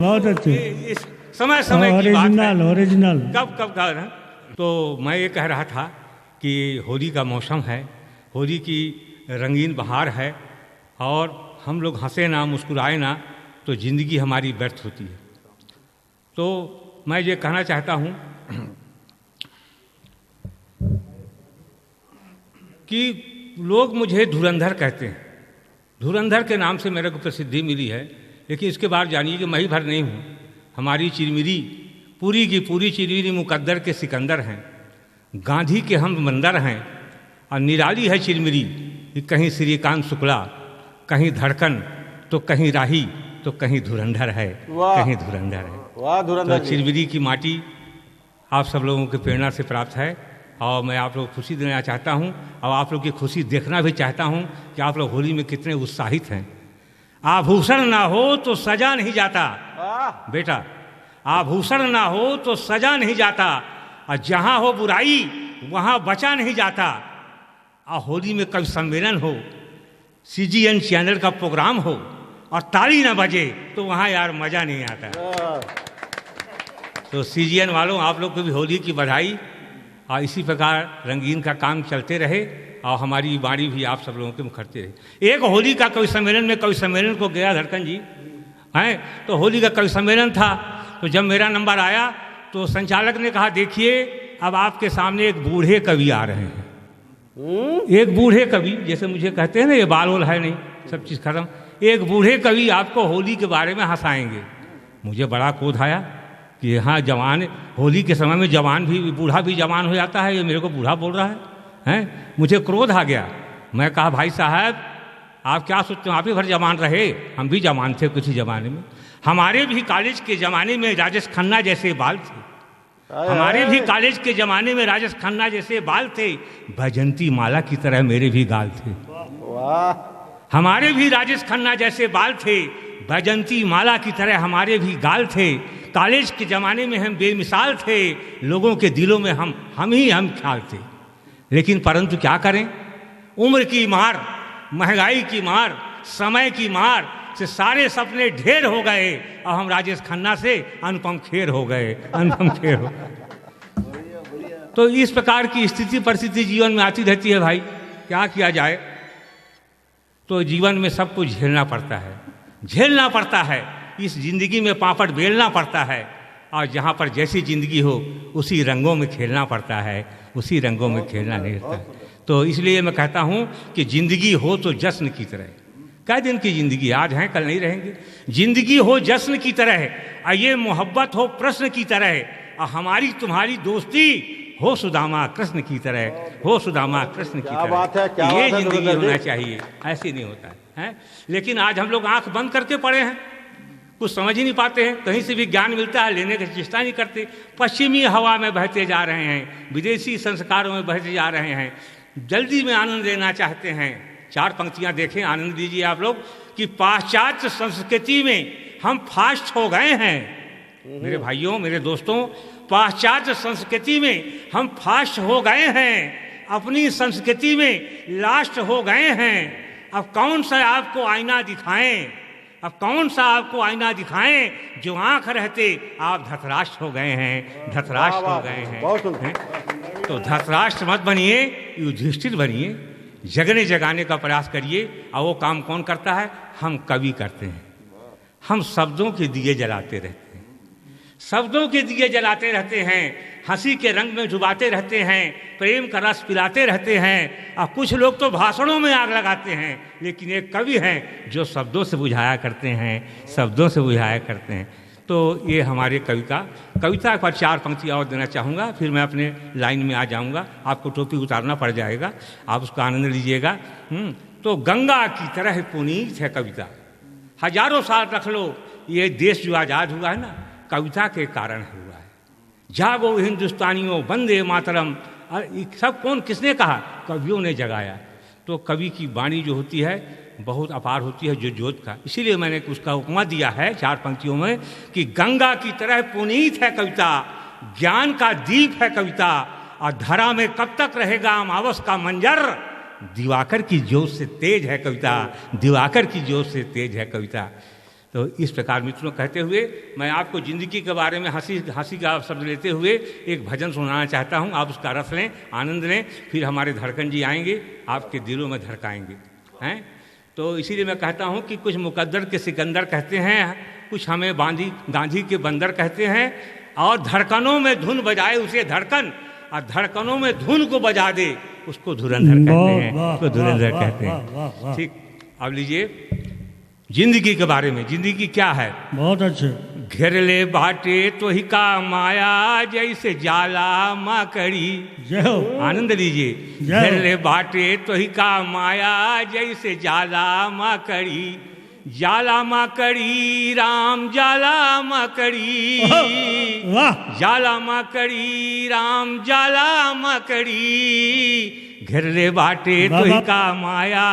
बहुत अच्छे। इस समय समय की बात है। Original original. कब कब का ना, तो मैं ये कह रहा था कि होली का मौसम है, होली की रंगीन बहार है, और हम लोग हंसे ना मुस्कुराए ना तो ज़िंदगी हमारी व्यर्थ होती है। तो मैं ये कहना चाहता हूँ कि लोग मुझे धुरंधर कहते हैं। धुरंधर के नाम से मेरे को प्रसिद्धि मिली है, लेकिन इसके बाद जानिए कि मैं ही भर नहीं हूँ। हमारी चिरमिरी पूरी की पूरी चिरमिरी मुकद्दर के सिकंदर हैं, गांधी के हम मंदर हैं, और निराली है चिरमिरी कि कहीं श्रीकांत शुक्ला, कहीं धड़कन, तो कहीं राही, तो कहीं धुरंधर है, कहीं धुरंधर है। वाह धुरंधर। तो चिरमिरी की माटी आप सब लोगों की प्रेरणा से प्राप्त है, और मैं आप लोग को खुशी देना चाहता हूँ, और आप लोग की खुशी देखना भी चाहता हूँ कि आप लोग होली में कितने उत्साहित हैं। आभूषण ना हो तो सजा नहीं जाता बेटा, आभूषण ना हो तो सजा नहीं जाता, और जहाँ हो बुराई वहाँ बचा नहीं जाता। और होली में कभी सम्मेलन हो, CGN चैनल का प्रोग्राम हो और ताली ना बजे तो वहाँ यार मज़ा नहीं आता। तो CGN वालों, आप लोग को भी होली की बधाई, और इसी प्रकार रंगीन का काम चलते रहे, और हमारी बाणी भी आप सब लोगों के मुखरते रहे। एक होली का कवि सम्मेलन में कवि सम्मेलन को गया धड़कन जी हैं, तो होली का कवि सम्मेलन था। तो जब मेरा नंबर आया तो संचालक ने कहा, देखिए अब आपके सामने एक बूढ़े कवि आ रहे हैं। एक बूढ़े कवि, जैसे मुझे कहते हैं ना, ये बाल वोल है नहीं, सब चीज़ खत्म। एक बूढ़े कवि आपको होली के बारे में हंसाएंगे। मुझे बड़ा क्रोध आया कि हाँ, जवान होली के समय में जवान भी, बूढ़ा भी जवान हो जाता है, ये मेरे को बूढ़ा बोल रहा है हैं। मुझे क्रोध आ गया। मैं कहा, भाई साहब आप क्या सोचते हो, आप ही भर जवान रहे, हम भी जवान थे कुछ ही ज़माने में। हमारे भी कॉलेज के ज़माने में राजेश खन्ना जैसे बाल थे, हमारे भी कॉलेज के ज़माने में राजेश खन्ना जैसे बाल थे, बैजंती माला की तरह मेरे भी गाल थे। हमारे भी राजेश खन्ना जैसे बाल थे, बैजंती माला की तरह हमारे भी गाल थे। कॉलेज के ज़माने में हम बेमिसाल थे, लोगों के दिलों में हम ख्याल थे। लेकिन परंतु क्या करें, उम्र की मार, महंगाई की मार, समय की मार से सारे सपने ढेर हो गए, और हम राजेश खन्ना से अनुपम खेर हो गए, अनुपम खेर हो गए। तो इस प्रकार की स्थिति परिस्थिति जीवन में आती रहती है भाई, क्या किया जाए। तो जीवन में सब कुछ झेलना पड़ता है, झेलना पड़ता है, इस जिंदगी में पापड़ बेलना पड़ता है, और जहाँ पर जैसी ज़िंदगी हो उसी रंगों में खेलना पड़ता है, उसी रंगों में खेलना नहीं रहता है। तो इसलिए मैं कहता हूँ कि ज़िंदगी हो तो जश्न की तरह। क्या दिन की ज़िंदगी, आज हैं कल नहीं रहेंगे। ज़िंदगी हो जश्न की तरह, और ये मोहब्बत हो प्रश्न की तरह, और हमारी तुम्हारी दोस्ती हो सुदामा कृष्ण की तरह, हो सुदामा कृष्ण की तरह। ये ज़िंदगी होना चाहिए, ऐसे नहीं होता है। लेकिन आज हम लोग आँख बंद करके पड़े हैं, कुछ समझ ही नहीं पाते हैं, कहीं से भी ज्ञान मिलता है लेने की चेष्टा नहीं करते। पश्चिमी हवा में बहते जा रहे हैं, विदेशी संस्कारों में बहते जा रहे हैं, जल्दी में आनंद लेना चाहते हैं। चार पंक्तियां देखें, आनंद लीजिए आप लोग, कि पाश्चात्य संस्कृति में हम फास्ट हो गए हैं। मेरे भाइयों, मेरे दोस्तों, पाश्चात्य संस्कृति में हम फास्ट हो गए हैं, अपनी संस्कृति में लास्ट हो गए हैं। अब कौन सा आपको आईना दिखाएं, अब कौन सा आपको आईना दिखाएं, जो आंख रहते आप धतराष्ट्र हो गए हैं, धतराष्ट्र हो गए हैं। तो धतराष्ट्र मत बनिए, युधिष्ठिर बनिए, जगने जगाने का प्रयास करिए। और वो काम कौन करता है, हम कवि करते हैं। हम शब्दों के दिए जलाते रहते हैं, शब्दों के दिए जलाते रहते हैं, हंसी के रंग में डुबाते रहते हैं, प्रेम का रस पिलाते रहते हैं। और कुछ लोग तो भाषणों में आग लगाते हैं, लेकिन एक कवि हैं जो शब्दों से बुझाया करते हैं, शब्दों से बुझाया करते हैं। तो ये हमारे कविता पर चार पंक्ति और देना चाहूँगा, फिर मैं अपने लाइन में आ जाऊँगा। आपको टोपी उतारना पड़ जाएगा, आप उसका आनंद लीजिएगा। तो गंगा की तरह पुनीत है कविता, हजारों साल रख लो, ये देश जो आज़ाद हुआ है ना, कविता के कारण हुआ है। जागो हिंदुस्तानियों, वंदे मातरम, सब कौन, किसने कहा, कवियों ने जगाया। तो कवि की वाणी जो होती है बहुत अपार होती है, जो जोत का। इसीलिए मैंने उसका उपमा दिया है चार पंक्तियों में कि गंगा की तरह पुनीत है कविता, ज्ञान का दीप है कविता, और धरा में कब तक रहेगा अमावस का मंजर, दिवाकर की जोत से तेज है कविता, दिवाकर की जोत से तेज है कविता। तो इस प्रकार मित्रों कहते हुए मैं आपको ज़िंदगी के बारे में हंसी का शब्द लेते हुए एक भजन सुनाना चाहता हूँ। आप उसका रस लें, आनंद लें, फिर हमारे धड़कन जी आएंगे, आपके दिलों में धड़काएंगे हैं। तो इसीलिए मैं कहता हूँ कि कुछ मुकद्दर के सिकंदर कहते हैं, कुछ हमें गांधी के बंदर कहते हैं, और धड़कनों में धुन बजाए उसे धड़कन, और धड़कनों में धुन को बजा दे उसको धुरंधर कहते हैं, उसको धुरंधर कहते हैं। ठीक, अब लीजिए जिंदगी के बारे में। जिंदगी क्या है? बहुत अच्छे। घेर ले बाटे तो ही का माया, जैसे जाला मकड़ी। जय हो। आनंद लीजिए। घेर ले बाटे तो ही का माया, जैसे जाला मकड़ी। जाला मकड़ी राम जाला मकड़ी, जाला मकड़ी राम जाला मकड़ी। घेर ले बाटे तो ही का माया,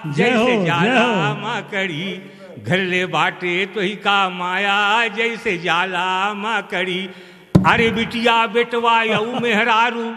जैसे जाला मकड़ी। घर ले बाटे तो ही का माया, जैसे जाला मकड़ी। अरे बिटिया बेटवा यऊ मेहरारू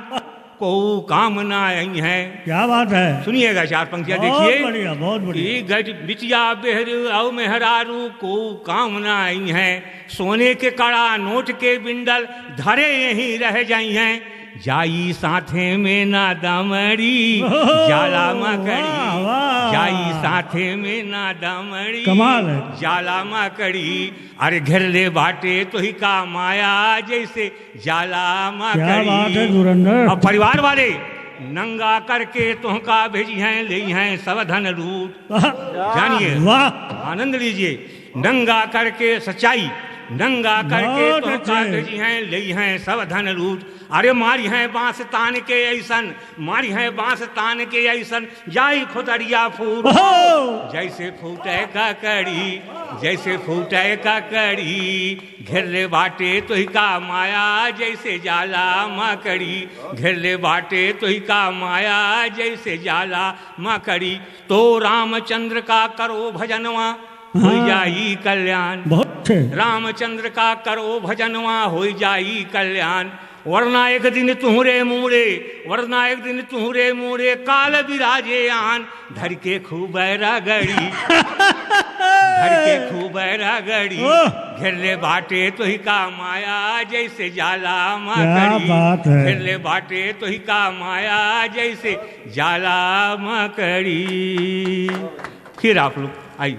को कामना आई है। क्या बात है, सुनिएगा चार पंक्तियां देखिए। बहुत बढ़िया, बहुत बढ़िया। बिटिया बेहर मेहरारू को कामना आई है, सोने के कड़ा नोट के बिंडल धरे यहीं रह जाई हैं। जाई साथे में ना दमड़ी, जाला मकड़ी। जाई साथे में ना दमड़ी, कमाल है। जाला मकड़ी। अरे घेर ले बाटे तो ही का माया, जैसे जाला मकड़ी। क्या बात है धुरंधर। अब परिवार वाले नंगा करके तुहका भेजी हैं, ले हैं सब धन लूट। जानिए, आनंद लीजिए। नंगा करके सच्चाई, नंगा करके तुहका भेजी हैं, ले हैं सब धन लूट। अरे मारी है बांस तान के ऐसन, मारी है बांस तान के ऐसन, जाई खोतरिया फूट। जैसे फूटे ककड़ी, जैसे फूटे ककड़ी। घेर ले बाटे तो ही का माया, जैसे जाला मकड़ी। घेर ले बाटे तो ही का माया, जैसे जाला मकड़ी। तो रामचंद्र का करो भजनवा, हो जाई कल्याण। रामचंद्र का करो भजनवा, हो जाई कल्याण। वरना एक दिन तुहरे मुड़े, वरना एक दिन तुहरे मुड़े, काल विराजे आन। धर के खूब रगड़ी, धर के खूब रगड़ी। घेर ले बाटे तो ही का माया, जैसे जाला मकड़ी। घेर ले बाटे तो ही का माया, जैसे जाला मकड़ी। फिर आप लोग आई।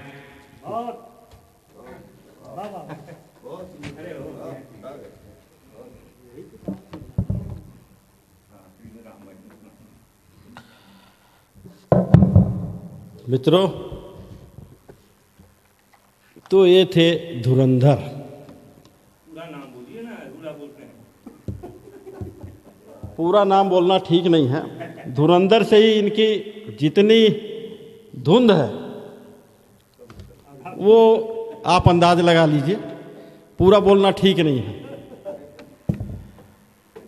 मित्रों, तो ये थे धुरंधर। पूरा नाम बोलिए ना, पूरा बोलते हैं। पूरा नाम बोलना ठीक नहीं है। धुरंधर से ही इनकी जितनी धुंध है वो आप अंदाज लगा लीजिए। पूरा बोलना ठीक नहीं है।